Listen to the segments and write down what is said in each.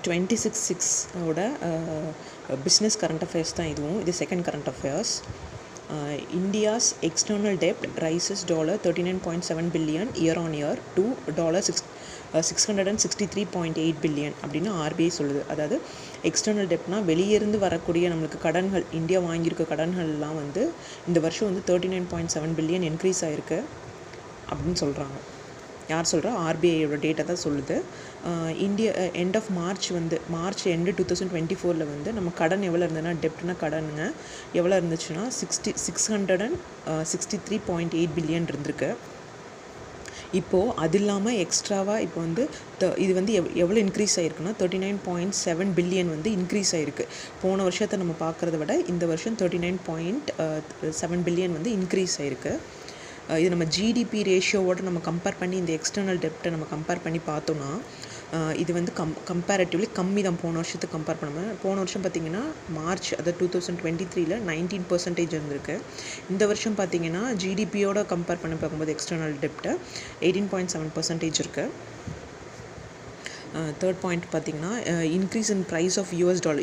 26/6 ஓட business current affairs தான் இதுவும். இது second current affairs. India's external டெப்ட் rises $39.7 billion year on year to $663.8 billion அப்படின்னு ஆர்பிஐ சொல்லுது. அதாவது எக்ஸ்டர்னல் டெப்ட்னா வெளியிருந்து வரக்கூடிய நம்மளுக்கு கடன்கள், இந்தியா வாங்கியிருக்க கடன்கள்லாம் வந்து இந்த வருஷம் வந்து 39.7 பில்லியன் இன்க்ரீஸ் ஆகிருக்கு அப்படின்னு சொல்கிறாங்க. யார் சொல்கிறா? ஆர்பிஐயோட டேட்டா தான் சொல்லுது. India end of March end 2024 வந்து நம்ம கடன் எவ்வளோ இருந்ததுன்னா, டெப்ட்னா கடனுங்க எவ்வளோ இருந்துச்சுன்னா 663.8 பில்லியன் இருந்திருக்கு. இப்போது அது இல்லாமல் எக்ஸ்ட்ராவாக இப்போ வந்து இது வந்து எவ்வளோ இன்க்ரீஸ் ஆகிருக்குன்னா 39.7 பில்லியன் வந்து இன்க்ரீஸ் ஆகிருக்கு. போன வருஷத்தை நம்ம பார்க்குறத விட இந்த வருஷம் 39.7 பில்லியன் வந்து இன்க்ரீஸ் ஆகிருக்கு. இது நம்ம ஜிடிபி ரேஷியோவோடு நம்ம கம்பேர் பண்ணி இந்த எக்ஸ்டர்னல் டெப்ட்டை நம்ம கம்பேர் பண்ணி பார்த்தோன்னா இது வந்து கம்பேரட்டிவ்லி கம்மி தான் போன வருஷத்துக்கு கம்பேர் பண்ணாமல். போன வருஷம் பார்த்திங்கன்னா மார்ச் அதாவது 2023 19% இருந்திருக்கு. இந்த வருஷம் பார்த்திங்கன்னா ஜிடிபியோட கம்பேர் பண்ணி பார்க்கும்போது எக்ஸ்டர்னல் டெப்ட்டை 18.7% இருக்குது. தேர்ட் பாயிண்ட் பார்த்திங்கன்னா இன்க்ரீஸ் இன் ப்ரைஸ் ஆஃப்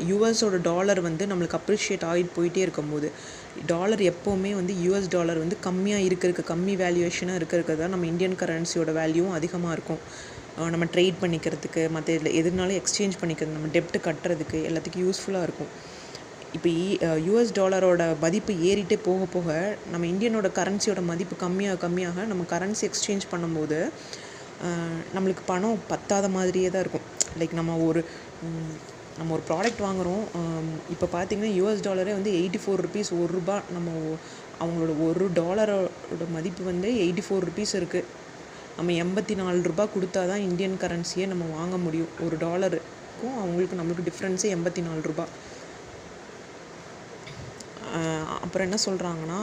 யூஎஸோட டாலர் வந்து நம்மளுக்கு அப்ரிஷியேட் ஆகிட்டு போயிட்டே இருக்கும்போது, டாலர் எப்போவுமே வந்து யூஎஸ் டாலர் வந்து கம்மியாக கம்மி வேல்யூவேஷனாக இருக்கிறது தான் நம்ம இந்தியன் கரன்சியோட வேல்யூவும் அதிகமாக இருக்கும். நம்ம ட்ரேட் பண்ணிக்கிறதுக்கு, மற்ற எதுனாலும் எக்ஸ்சேஞ்ச் பண்ணிக்கிறது, நம்ம டெப்ட் கட்டுறதுக்கு எல்லாத்துக்கும் யூஸ்ஃபுல்லாக இருக்கும். இப்போ யூஎஸ் டாலரோட மதிப்பு ஏறிட்டே போக போக நம்ம இந்தியனோட கரன்சியோட மதிப்பு கம்மியாக நம்ம கரன்சி எக்ஸ்சேஞ்ச் பண்ணும்போது நம்மளுக்கு பணம் பத்தாத மாதிரியே தான் இருக்கும். லைக் நம்ம ஒரு ப்ராடக்ட் வாங்குகிறோம். இப்போ பார்த்திங்கன்னா யூஎஸ் டாலரே வந்து 84 ருபீஸ், ₹1. நம்ம அவங்களோட $1 மதிப்பு வந்து 84 ருபீஸ் இருக்குது. நம்ம 84 ரூபா கொடுத்தா தான் இந்தியன் கரன்சியை நம்ம வாங்க முடியும். $1க்கும் நம்மளுக்கு டிஃப்ரென்ஸே 84 ரூபா. அப்புறம் என்ன சொல்கிறாங்கன்னா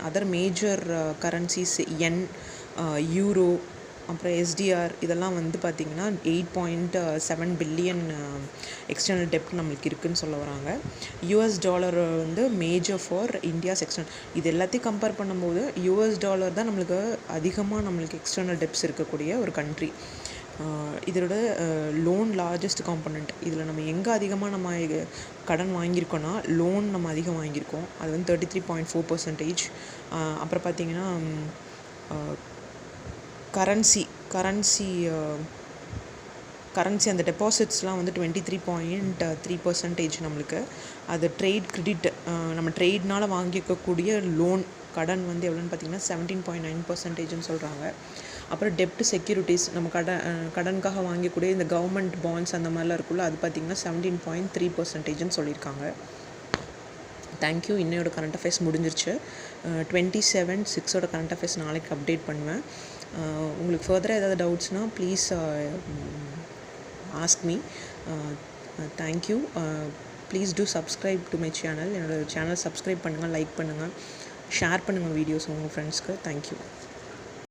other major currencies yen, euro, அப்புறம் எஸ்டிஆர் இதெல்லாம் வந்து பார்த்திங்கன்னா 8.7 பில்லியன் எக்ஸ்டர்னல் டெப்ட் நம்மளுக்கு இருக்குதுன்னு சொல்ல வராங்க. யூஎஸ் டாலர் வந்து மேஜர் ஃபார் இந்தியாஸ் எக்ஸ்டர்னல். இது எல்லாத்தையும் கம்பேர் பண்ணும்போது யூஎஸ் டாலர் தான் நம்மளுக்கு எக்ஸ்டர்னல் டெப்ட்ஸ் இருக்கக்கூடிய ஒரு கண்ட்ரி. இதோட லோன் லார்ஜஸ்ட் காம்பனண்ட். இதில் நம்ம எங்கே அதிகமாக நம்ம கடன் வாங்கியிருக்கோன்னா லோன் நம்ம அதிகம் வாங்கியிருக்கோம். அது வந்து 33.4%. அப்புறம் பார்த்திங்கன்னா கரன்சி அந்த டெபாசிட்ஸ்லாம் வந்து 23.3% நம்மளுக்கு. அது ட்ரேட் கிரெடிட், நம்ம ட்ரேட்னால் வாங்கிக்கக்கூடிய லோன் கடன் வந்து எவ்வளோன்னு பார்த்திங்கன்னா 17.9%ன்னு சொல்கிறாங்க. அப்புறம் டெப்ட் செக்யூரிட்டிஸ், நம்ம கடனுக்காக வாங்கக்கூடிய இந்த கவர்மெண்ட் பாண்ட்ஸ் அந்த மாதிரிலாம் இருக்குல்ல, அது பார்த்திங்கன்னா 17.3%ன்னு சொல்லியிருக்காங்க. தேங்க்யூ. இன்னையோட கரண்ட் அஃபேர்ஸ் முடிஞ்சிருச்சு. 27/6 கரண்ட் அஃபேர்ஸ் நாளைக்கு அப்டேட் பண்ணுவேன். உங்களுக்கு ஃபர்தராக ஏதாவது டவுட்ஸ்னால் please ask me. Thank you. Please do subscribe to my channel. என்னோடய சேனல் சப்ஸ்கிரைப் பண்ணுங்கள், லைக் பண்ணுங்கள், ஷேர் பண்ணுங்கள் வீடியோஸ் உங்கள் ஃப்ரெண்ட்ஸ்க்கு. தேங்க்யூ.